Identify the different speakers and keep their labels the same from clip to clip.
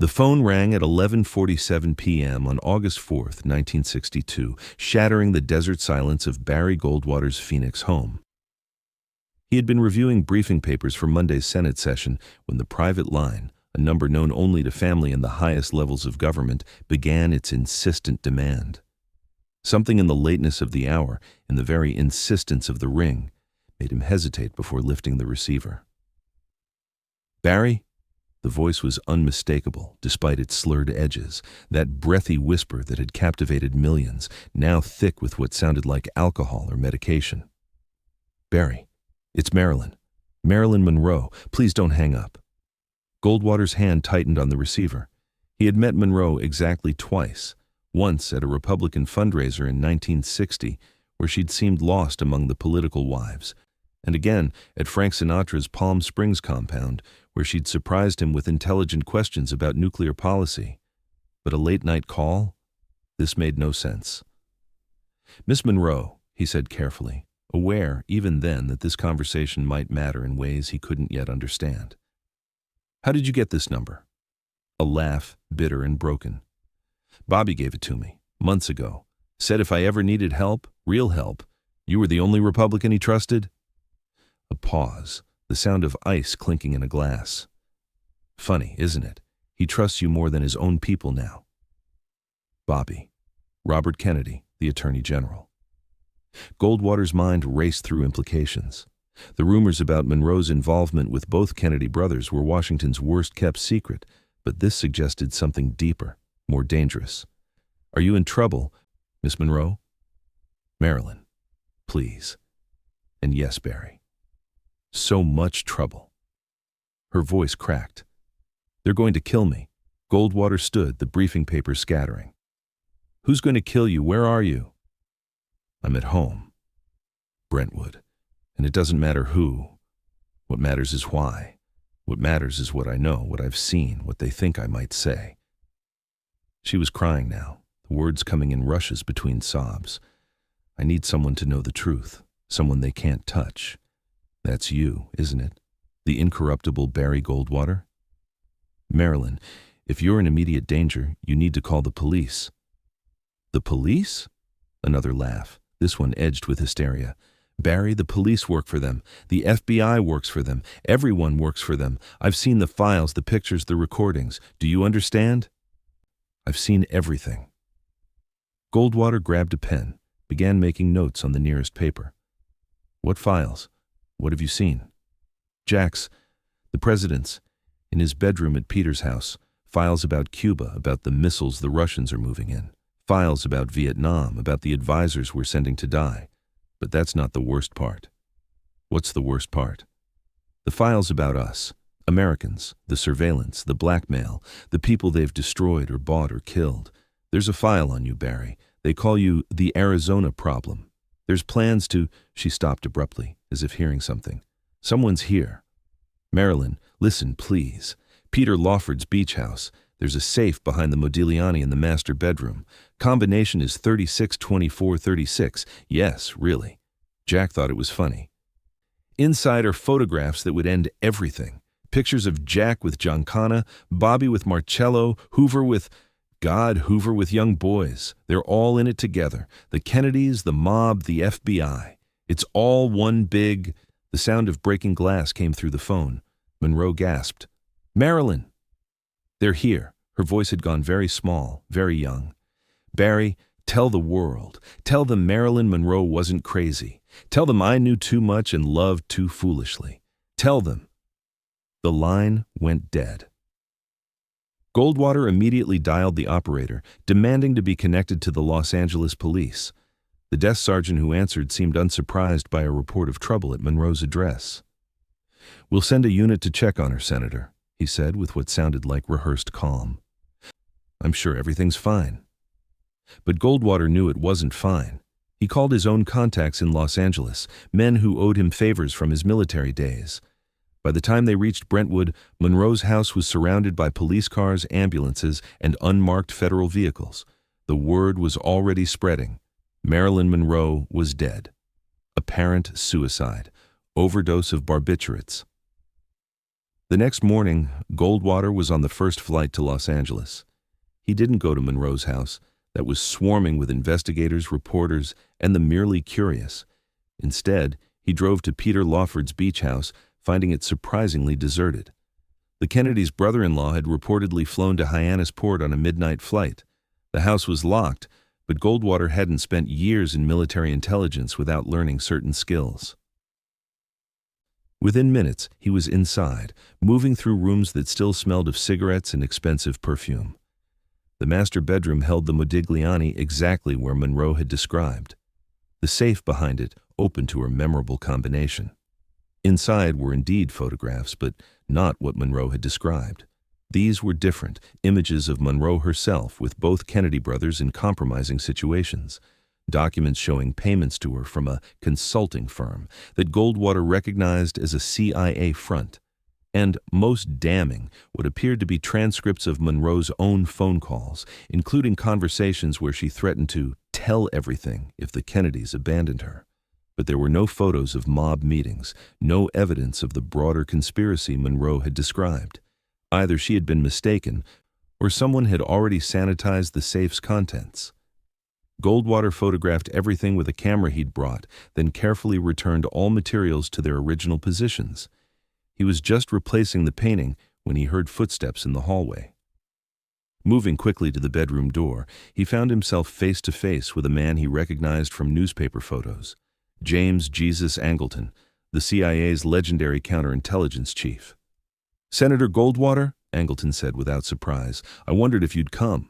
Speaker 1: The phone rang at 11:47 p.m. on August 4th, 1962, shattering the desert silence of Barry Goldwater's Phoenix home. He had been reviewing briefing papers for Monday's Senate session when the private line, a number known only to family in the highest levels of government, began its insistent demand. Something in the lateness of the hour, in the very insistence of the ring, made him hesitate before lifting the receiver. "Barry?" The voice was unmistakable, despite its slurred edges, that breathy whisper that had captivated millions, now thick with what sounded like alcohol or medication. "Barry, it's Marilyn. Marilyn Monroe. Please don't hang up." Goldwater's hand tightened on the receiver. He had met Monroe exactly twice, once at a Republican fundraiser in 1960, where she'd seemed lost among the political wives, and again at Frank Sinatra's Palm Springs compound, where she'd surprised him with intelligent questions about nuclear policy. But a late-night call? This made no sense. "Miss Monroe," he said carefully, aware even then that this conversation might matter in ways he couldn't yet understand. "How did you get this number?" A laugh, bitter and broken. "Bobby gave it to me, months ago. Said if I ever needed help, real help, you were the only Republican he trusted." A pause, the sound of ice clinking in a glass. "Funny, isn't it? He trusts you more than his own people now." Bobby. Robert Kennedy, the Attorney General. Goldwater's mind raced through implications. The rumors about Monroe's involvement with both Kennedy brothers were Washington's worst-kept secret, but this suggested something deeper, more dangerous. "Are you in trouble, Miss Monroe?" "Marilyn, please." "And yes, Barry. So much trouble." Her voice cracked. "They're going to kill me." Goldwater stood, the briefing papers scattering. "Who's going to kill you? Where are you?" "I'm at home. Brentwood. And it doesn't matter who. What matters is why. What matters is what I know, what I've seen, what they think I might say." She was crying now, the words coming in rushes between sobs. "I need someone to know the truth, someone they can't touch. That's you, isn't it? The incorruptible Barry Goldwater? Marilyn, if you're in immediate danger, you need to call the police." "The police?" Another laugh, this one edged with hysteria. "Barry, the police work for them. The FBI works for them. Everyone works for them. I've seen the files, the pictures, the recordings. Do you understand?" "I've seen everything." Goldwater grabbed a pen, began making notes on the nearest paper. "What files? What have you seen?" "Jack's, the president's, in his bedroom at Peter's house. Files about Cuba, about the missiles the Russians are moving in. Files about Vietnam, about the advisors we're sending to die. But that's not the worst part." "What's the worst part?" "The files about us, Americans, the surveillance, the blackmail, the people they've destroyed or bought or killed. There's a file on you, Barry. They call you the Arizona problem. There's plans to—" She stopped abruptly, as if hearing something. "Someone's here. Marilyn, listen, please. Peter Lawford's beach house. There's a safe behind the Modigliani in the master bedroom. Combination is 362436. Yes, really." Jack thought it was funny. "Inside are photographs that would end everything. Pictures of Jack with Giancana, Bobby with Marcello, Hoover with— Hoover with young boys. They're all in it together. The Kennedys, the mob, the FBI. It's all one big—" The sound of breaking glass came through the phone. Monroe gasped. "Marilyn!" "They're here." Her voice had gone very small, very young. "Barry, tell the world. Tell them Marilyn Monroe wasn't crazy. Tell them I knew too much and loved too foolishly. Tell them." The line went dead. Goldwater immediately dialed the operator, demanding to be connected to the Los Angeles police. The desk sergeant who answered seemed unsurprised by a report of trouble at Monroe's address. "We'll send a unit to check on her, Senator," he said with what sounded like rehearsed calm. "I'm sure everything's fine." But Goldwater knew it wasn't fine. He called his own contacts in Los Angeles, men who owed him favors from his military days. By the time they reached Brentwood, Monroe's house was surrounded by police cars, ambulances, and unmarked federal vehicles. The word was already spreading. Marilyn Monroe was dead. Apparent suicide. Overdose of barbiturates. The next morning, Goldwater was on the first flight to Los Angeles. He didn't go to Monroe's house, that was swarming with investigators, reporters, and the merely curious. Instead, he drove to Peter Lawford's beach house, finding it surprisingly deserted. The Kennedys' brother-in-law had reportedly flown to Hyannisport on a midnight flight. The house was locked, but Goldwater hadn't spent years in military intelligence without learning certain skills. Within minutes, he was inside, moving through rooms that still smelled of cigarettes and expensive perfume. The master bedroom held the Modigliani exactly where Monroe had described. The safe behind it opened to her memorable combination. Inside were indeed photographs, but not what Monroe had described. These were different, images of Monroe herself with both Kennedy brothers in compromising situations. Documents showing payments to her from a consulting firm that Goldwater recognized as a CIA front. And, most damning, what appeared to be transcripts of Monroe's own phone calls, including conversations where she threatened to tell everything if the Kennedys abandoned her. But there were no photos of mob meetings, no evidence of the broader conspiracy Monroe had described. Either she had been mistaken, or someone had already sanitized the safe's contents. Goldwater photographed everything with a camera he'd brought, then carefully returned all materials to their original positions. He was just replacing the painting when he heard footsteps in the hallway. Moving quickly to the bedroom door, he found himself face to face with a man he recognized from newspaper photos. James Jesus Angleton, the CIA's legendary counterintelligence chief. "Senator Goldwater," Angleton said without surprise, "I wondered if you'd come."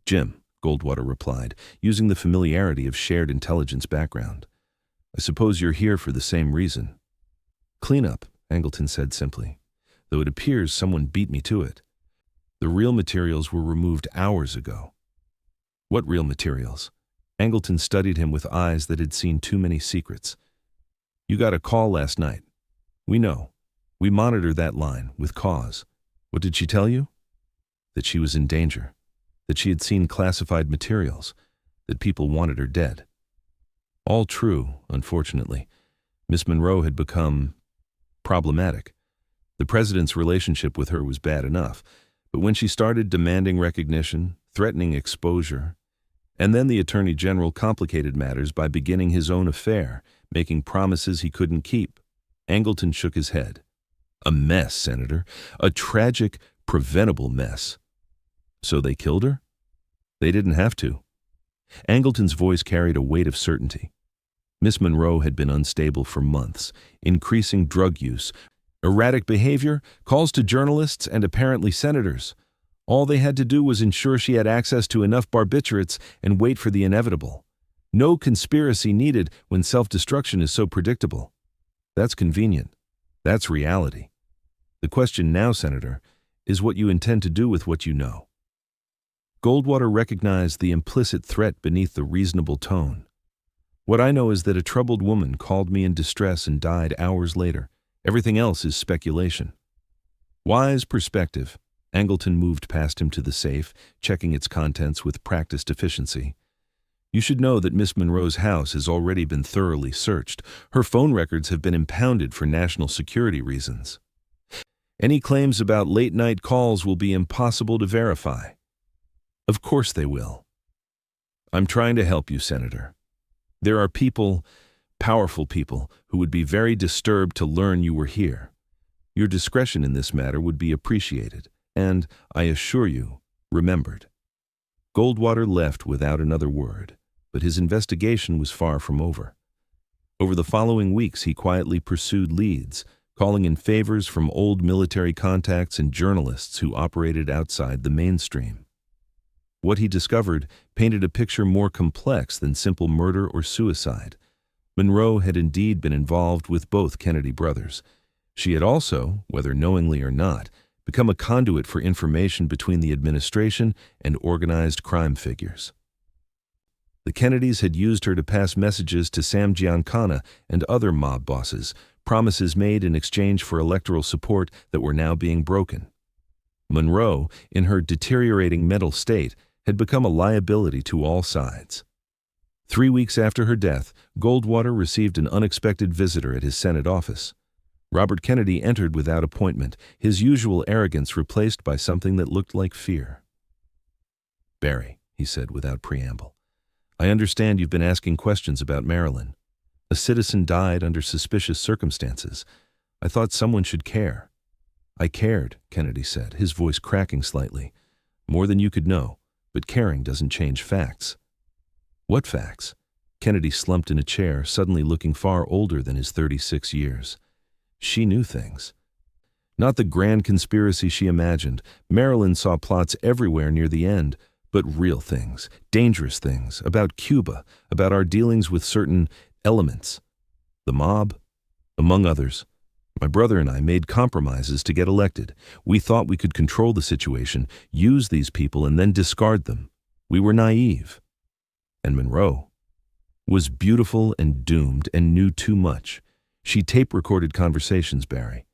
Speaker 1: "Jim," Goldwater replied, using the familiarity of shared intelligence background. "I suppose you're here for the same reason." "Cleanup," Angleton said simply, "though it appears someone beat me to it. The real materials were removed hours ago." "What real materials?" Angleton studied him with eyes that had seen too many secrets. "You got a call last night." "We know. We monitor that line, with cause. What did she tell you?" "That she was in danger. That she had seen classified materials. That people wanted her dead." All true, unfortunately. Miss Monroe had become problematic. The president's relationship with her was bad enough, but when she started demanding recognition, threatening exposure, and then the Attorney General complicated matters by beginning his own affair, making promises he couldn't keep. Angleton shook his head. "A mess, Senator. A tragic, preventable mess." "So they killed her?" "They didn't have to." Angleton's voice carried a weight of certainty. Miss Monroe had been unstable for months, increasing drug use, erratic behavior, calls to journalists and apparently senators. All they had to do was ensure she had access to enough barbiturates and wait for the inevitable. No conspiracy needed when self-destruction is so predictable. That's convenient. That's reality. The question now, Senator, is what you intend to do with what you know. Goldwater recognized the implicit threat beneath the reasonable tone. "What I know is that a troubled woman called me in distress and died hours later. Everything else is speculation." Wise perspective. Angleton moved past him to the safe, checking its contents with practiced efficiency. "You should know that Miss Monroe's house has already been thoroughly searched. Her phone records have been impounded for national security reasons. Any claims about late-night calls will be impossible to verify." "Of course they will." "I'm trying to help you, Senator. There are people, powerful people, who would be very disturbed to learn you were here. Your discretion in this matter would be appreciated, and, I assure you, remembered." Goldwater left without another word, but his investigation was far from over. Over the following weeks, he quietly pursued leads, calling in favors from old military contacts and journalists who operated outside the mainstream. What he discovered painted a picture more complex than simple murder or suicide. Monroe had indeed been involved with both Kennedy brothers. She had also, whether knowingly or not, become a conduit for information between the administration and organized crime figures. The Kennedys had used her to pass messages to Sam Giancana and other mob bosses, promises made in exchange for electoral support that were now being broken. Monroe, in her deteriorating mental state, had become a liability to all sides. 3 weeks after her death, Goldwater received an unexpected visitor at his Senate office. Robert Kennedy entered without appointment, his usual arrogance replaced by something that looked like fear. "Barry," he said without preamble, "I understand you've been asking questions about Marilyn. A citizen died under suspicious circumstances. I thought someone should care." "I cared," Kennedy said, his voice cracking slightly. "More than you could know, but caring doesn't change facts." "What facts?" Kennedy slumped in a chair, suddenly looking far older than his 36 years. She knew things. Not the grand conspiracy she imagined. Marilyn saw plots everywhere near the end, but real things, dangerous things, about Cuba, about our dealings with certain elements. The mob, among others. My brother and I made compromises to get elected. We thought we could control the situation, use these people, and then discard them. We were naive. And Monroe was beautiful and doomed and knew too much. She tape-recorded conversations, Barry.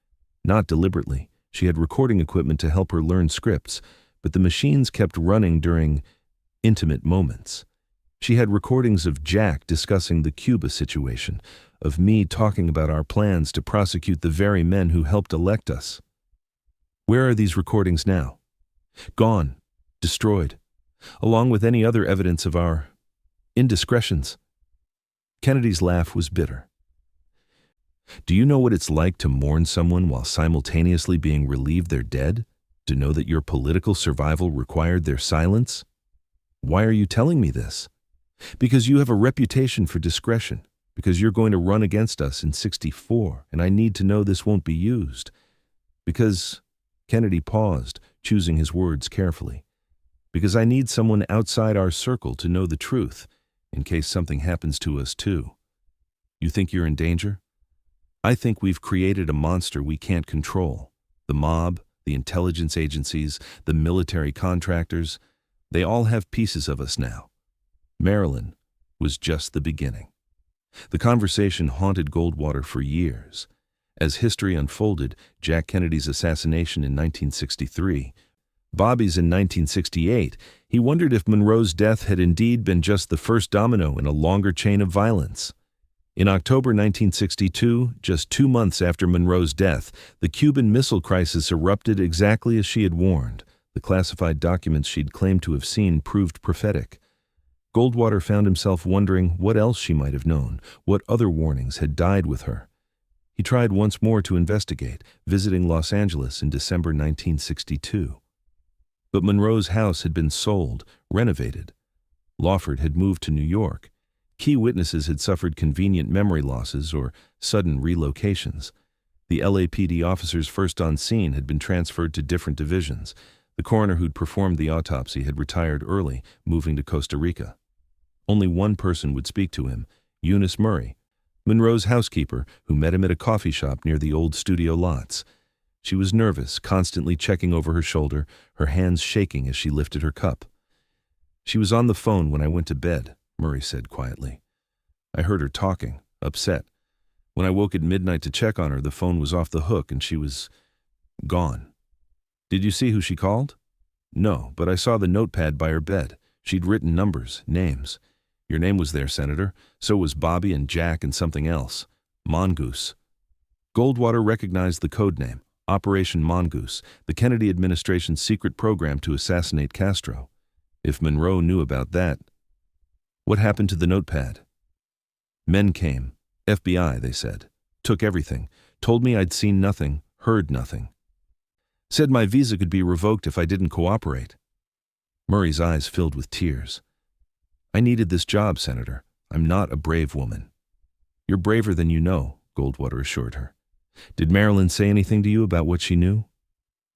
Speaker 1: Not deliberately. She had recording equipment to help her learn scripts, but the machines kept running during intimate moments. She had recordings of Jack discussing the Cuba situation, of me talking about our plans to prosecute the very men who helped elect us. Where are these recordings now? Gone. Destroyed. Along with any other evidence of our indiscretions. Kennedy's laugh was bitter. "Do you know what it's like to mourn someone while simultaneously being relieved they're dead? To know that your political survival required their silence? Why are you telling me this? Because you have a reputation for discretion, because you're going to run against us in '64, and I need to know this won't be used. Because," Kennedy paused, choosing his words carefully, "because I need someone outside our circle to know the truth, in case something happens to us too. You think you're in danger? I think we've created a monster we can't control. The mob, the intelligence agencies, the military contractors, they all have pieces of us now. Marilyn was just the beginning." The conversation haunted Goldwater for years. As history unfolded, Jack Kennedy's assassination in 1963, Bobby's in 1968, he wondered if Monroe's death had indeed been just the first domino in a longer chain of violence. In October 1962, just 2 months after Monroe's death, the Cuban Missile Crisis erupted exactly as she had warned. The classified documents she'd claimed to have seen proved prophetic. Goldwater found himself wondering what else she might have known, what other warnings had died with her. He tried once more to investigate, visiting Los Angeles in December 1962. But Monroe's house had been sold, renovated. Lawford had moved to New York. Key witnesses had suffered convenient memory losses or sudden relocations. The LAPD officers first on scene had been transferred to different divisions. The coroner who'd performed the autopsy had retired early, moving to Costa Rica. Only one person would speak to him, Eunice Murray, Monroe's housekeeper, who met him at a coffee shop near the old studio lots. She was nervous, constantly checking over her shoulder, her hands shaking as she lifted her cup. "She was on the phone when I went to bed," Murray said quietly. "I heard her talking, upset. When I woke at midnight to check on her, the phone was off the hook and she was gone." "Did you see who she called?" "No, but I saw the notepad by her bed. She'd written numbers, names. Your name was there, Senator. So was Bobby and Jack and something else. Mongoose." Goldwater recognized the code name, Operation Mongoose, the Kennedy administration's secret program to assassinate Castro. If Monroe knew about that. What happened to the notepad? "Men came. FBI, they said. Took everything. Told me I'd seen nothing, heard nothing. Said my visa could be revoked if I didn't cooperate." Murray's eyes filled with tears. "I needed this job, Senator. I'm not a brave woman." "You're braver than you know," Goldwater assured her. "Did Marilyn say anything to you about what she knew?"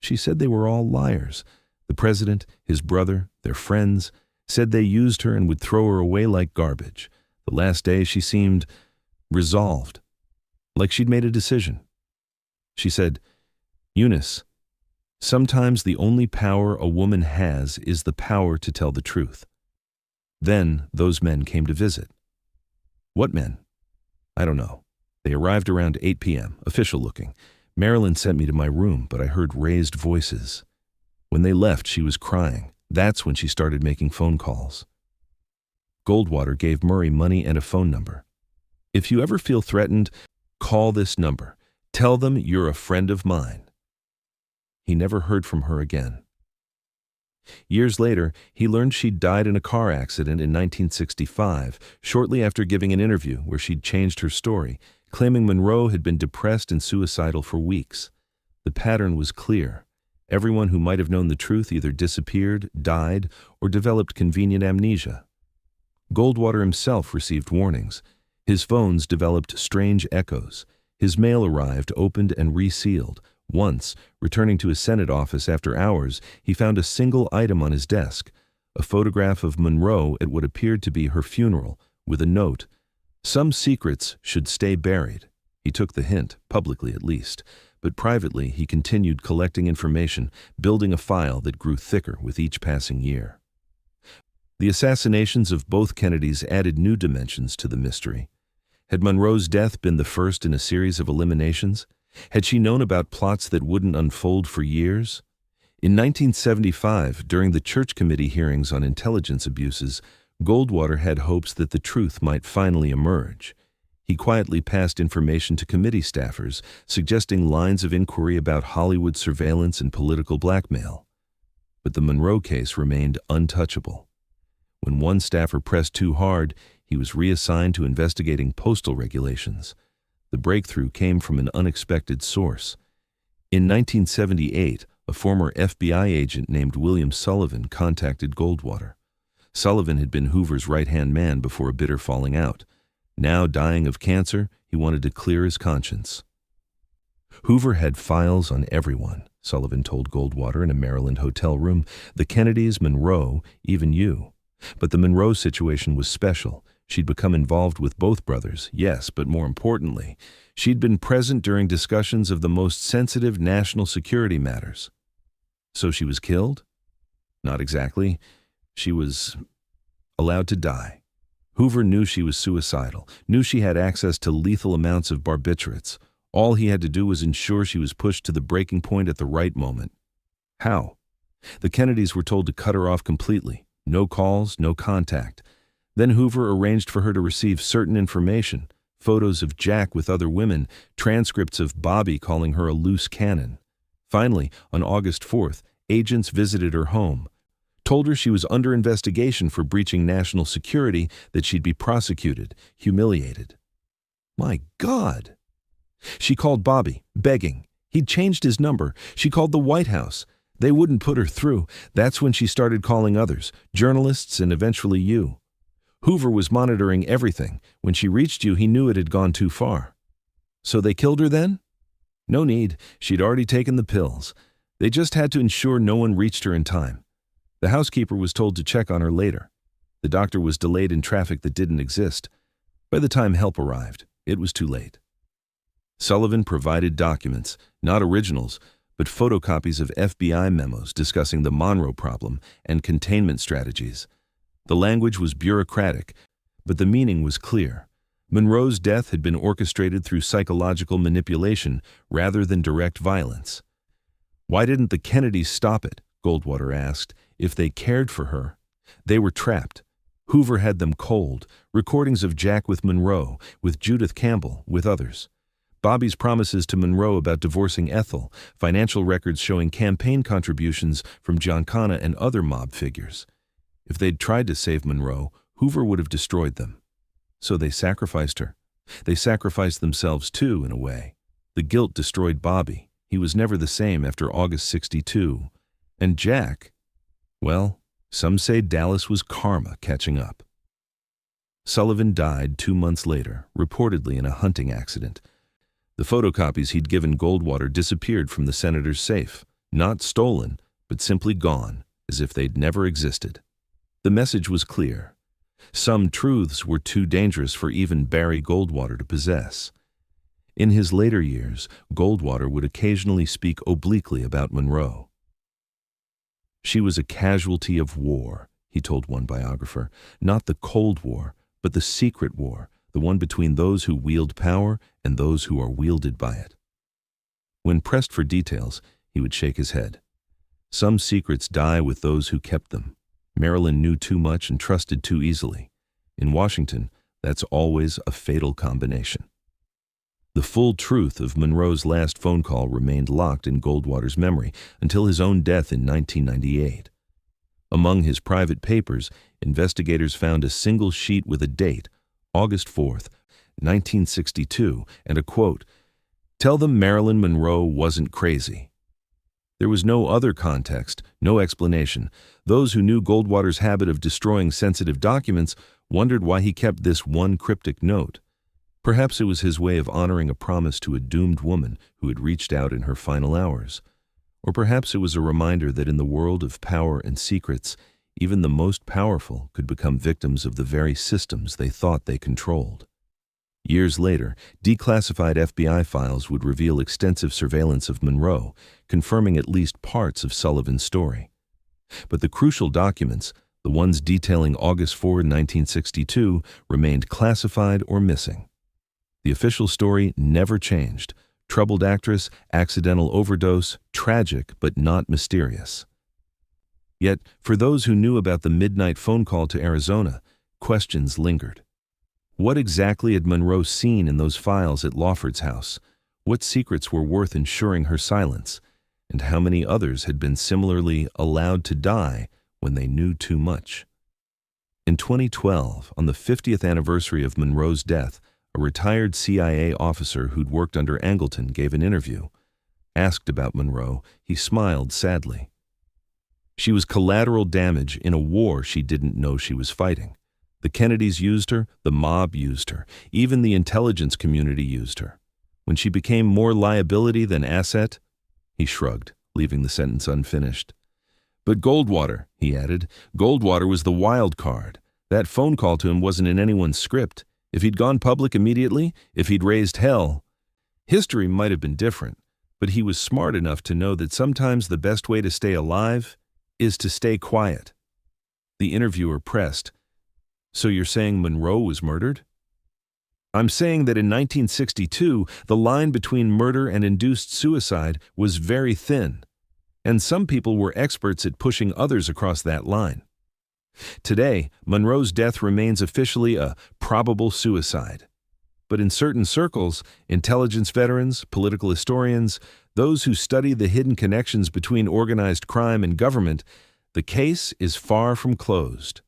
Speaker 1: "She said they were all liars. The president, his brother, their friends, said they used her and would throw her away like garbage. The last day she seemed resolved, like she'd made a decision. She said, 'Eunice, sometimes the only power a woman has is the power to tell the truth.' Then those men came to visit." "What men?" "I don't know. They arrived around 8 p.m., official looking. Marilyn sent me to my room, but I heard raised voices. When they left, she was crying. That's when she started making phone calls." Goldwater gave Murray money and a phone number. "If you ever feel threatened, call this number. Tell them you're a friend of mine." He never heard from her again. Years later, he learned she'd died in a car accident in 1965, shortly after giving an interview where she'd changed her story, claiming Monroe had been depressed and suicidal for weeks. The pattern was clear. Everyone who might have known the truth either disappeared, died, or developed convenient amnesia. Goldwater himself received warnings. His phones developed strange echoes. His mail arrived, opened, and resealed. Once, returning to his Senate office after hours, he found a single item on his desk, a photograph of Monroe at what appeared to be her funeral, with a note, "Some secrets should stay buried." He took the hint, publicly at least, but privately he continued collecting information, building a file that grew thicker with each passing year. The assassinations of both Kennedys added new dimensions to the mystery. Had Monroe's death been the first in a series of eliminations? Had she known about plots that wouldn't unfold for years? In 1975, during the Church Committee hearings on intelligence abuses, Goldwater had hopes that the truth might finally emerge. He quietly passed information to committee staffers, suggesting lines of inquiry about Hollywood surveillance and political blackmail. But the Monroe case remained untouchable. When one staffer pressed too hard, he was reassigned to investigating postal regulations. The breakthrough came from an unexpected source. In 1978, a former FBI agent named William Sullivan contacted Goldwater. Sullivan had been Hoover's right-hand man before a bitter falling out. Now dying of cancer, he wanted to clear his conscience. Hoover had files on everyone, Sullivan told Goldwater in a Maryland hotel room. The Kennedys, Monroe, even you. But the Monroe situation was special. She'd become involved with both brothers, yes, but more importantly, she'd been present during discussions of the most sensitive national security matters. So she was killed? Not exactly. She was allowed to die. Hoover knew she was suicidal, knew she had access to lethal amounts of barbiturates. All he had to do was ensure she was pushed to the breaking point at the right moment. How? The Kennedys were told to cut her off completely. No calls, no contact. Then Hoover arranged for her to receive certain information, photos of Jack with other women, transcripts of Bobby calling her a loose cannon. Finally, on August 4th, agents visited her home, told her she was under investigation for breaching national security, that she'd be prosecuted, humiliated. My God! She called Bobby, begging. He'd changed his number. She called the White House. They wouldn't put her through. That's when she started calling others, journalists and eventually you. Hoover was monitoring everything. When she reached you, he knew it had gone too far. So they killed her then? No need. She'd already taken the pills. They just had to ensure no one reached her in time. The housekeeper was told to check on her later. The doctor was delayed in traffic that didn't exist. By the time help arrived, it was too late. Sullivan provided documents, not originals, but photocopies of FBI memos discussing the Monroe problem and containment strategies. The language was bureaucratic, but the meaning was clear. Monroe's death had been orchestrated through psychological manipulation rather than direct violence. Why didn't the Kennedys stop it? Goldwater asked. If they cared for her. They were trapped. Hoover had them cold, recordings of Jack with Monroe, with Judith Campbell, with others. Bobby's promises to Monroe about divorcing Ethel, financial records showing campaign contributions from Giancana and other mob figures. If they'd tried to save Monroe, Hoover would have destroyed them. So they sacrificed her. They sacrificed themselves too, in a way. The guilt destroyed Bobby. He was never the same after August 62. And Jack, well, some say Dallas was karma catching up. Sullivan died 2 months later, reportedly in a hunting accident. The photocopies he'd given Goldwater disappeared from the senator's safe, not stolen, but simply gone, as if they'd never existed. The message was clear. Some truths were too dangerous for even Barry Goldwater to possess. In his later years, Goldwater would occasionally speak obliquely about Monroe. She was a casualty of war, he told one biographer, not the Cold War, but the secret war, the one between those who wield power and those who are wielded by it. When pressed for details, he would shake his head. Some secrets die with those who kept them. Marilyn knew too much and trusted too easily. In Washington, that's always a fatal combination. The full truth of Monroe's last phone call remained locked in Goldwater's memory until his own death in 1998. Among his private papers, investigators found a single sheet with a date, August 4th, 1962, and a quote, "Tell them Marilyn Monroe wasn't crazy." There was no other context, no explanation. Those who knew Goldwater's habit of destroying sensitive documents wondered why he kept this one cryptic note. Perhaps it was his way of honoring a promise to a doomed woman who had reached out in her final hours. Or perhaps it was a reminder that in the world of power and secrets, even the most powerful could become victims of the very systems they thought they controlled. Years later, declassified FBI files would reveal extensive surveillance of Monroe, confirming at least parts of Sullivan's story. But the crucial documents, the ones detailing August 4, 1962, remained classified or missing. The official story never changed. Troubled actress, accidental overdose, tragic but not mysterious. Yet, for those who knew about the midnight phone call to Arizona, questions lingered. What exactly had Monroe seen in those files at Lawford's house? What secrets were worth ensuring her silence? And how many others had been similarly allowed to die when they knew too much? In 2012, on the 50th anniversary of Monroe's death, a retired CIA officer who'd worked under Angleton gave an interview. Asked about Monroe, he smiled sadly. She was collateral damage in a war she didn't know she was fighting. The Kennedys used her, the mob used her, even the intelligence community used her. When she became more liability than asset, he shrugged, leaving the sentence unfinished. But Goldwater, he added, Goldwater was the wild card. That phone call to him wasn't in anyone's script. If he'd gone public immediately, if he'd raised hell, history might have been different, but he was smart enough to know that sometimes the best way to stay alive is to stay quiet. The interviewer pressed, "So you're saying Monroe was murdered?" "I'm saying that in 1962, the line between murder and induced suicide was very thin, and some people were experts at pushing others across that line. Today, Monroe's death remains officially a probable suicide. But in certain circles, intelligence veterans, political historians, those who study the hidden connections between organized crime and government, the case is far from closed.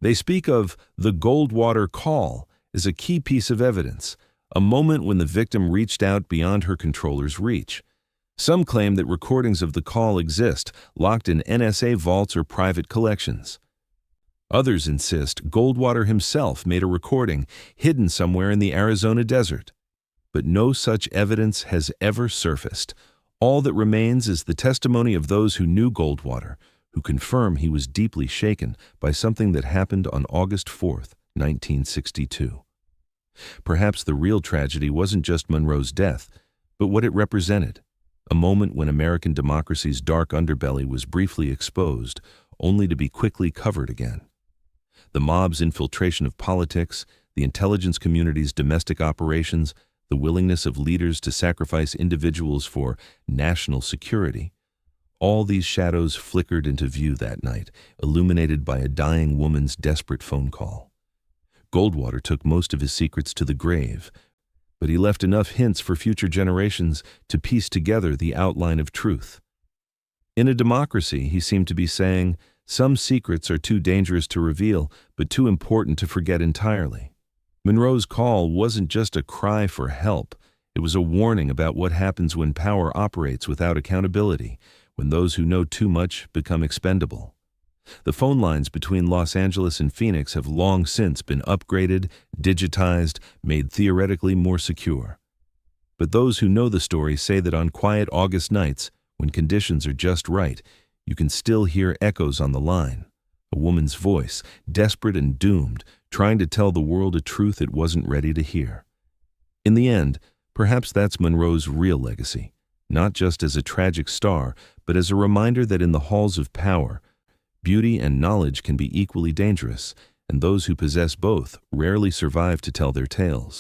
Speaker 1: They speak of the Goldwater call as a key piece of evidence, a moment when the victim reached out beyond her controller's reach. Some claim that recordings of the call exist, locked in NSA vaults or private collections. Others insist Goldwater himself made a recording hidden somewhere in the Arizona desert. But no such evidence has ever surfaced. All that remains is the testimony of those who knew Goldwater, who confirm he was deeply shaken by something that happened on August 4th, 1962. Perhaps the real tragedy wasn't just Monroe's death, but what it represented, a moment when American democracy's dark underbelly was briefly exposed, only to be quickly covered again. The mob's infiltration of politics, the intelligence community's domestic operations, the willingness of leaders to sacrifice individuals for national security. All these shadows flickered into view that night, illuminated by a dying woman's desperate phone call. Goldwater took most of his secrets to the grave, but he left enough hints for future generations to piece together the outline of truth. In a democracy, he seemed to be saying, some secrets are too dangerous to reveal, but too important to forget entirely. Monroe's call wasn't just a cry for help. It was a warning about what happens when power operates without accountability, when those who know too much become expendable. The phone lines between Los Angeles and Phoenix have long since been upgraded, digitized, made theoretically more secure. But those who know the story say that on quiet August nights, when conditions are just right, you can still hear echoes on the line. A woman's voice, desperate and doomed, trying to tell the world a truth it wasn't ready to hear. In the end, perhaps that's Monroe's real legacy, not just as a tragic star, but as a reminder that in the halls of power, beauty and knowledge can be equally dangerous, and those who possess both rarely survive to tell their tales.